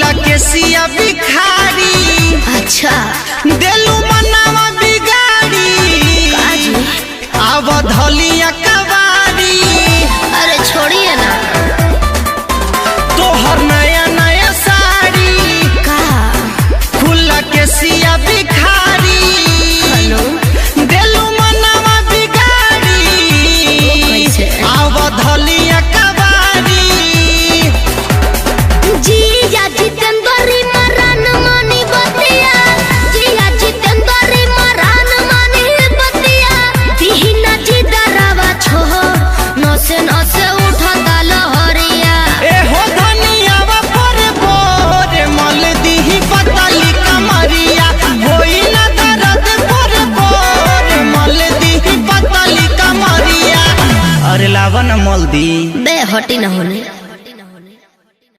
खुला केसिया बिखारी। अच्छा देलू मनावा बिगाड़ी अब धलिया कवारी। अरे छोड़िए ना तोहर नया नया साड़ी का खुला केसिया बिखारी। हेलो देलू मनावा बिगाड़ी अब धलिया कवारी। जिया जितेंद्री मरान मानी बतिया जिया जितेंद्री मरान मानी बतिया दिहिना जी दरवा छो नसे नसे उठता लहरिया। ए हो धनियावा पर बोर मल दीही पतली कमरिया। होई ना दर्द पर बोर मल दीही पतली कमरिया। अरे लावा ना मल दी बे हटी न होने।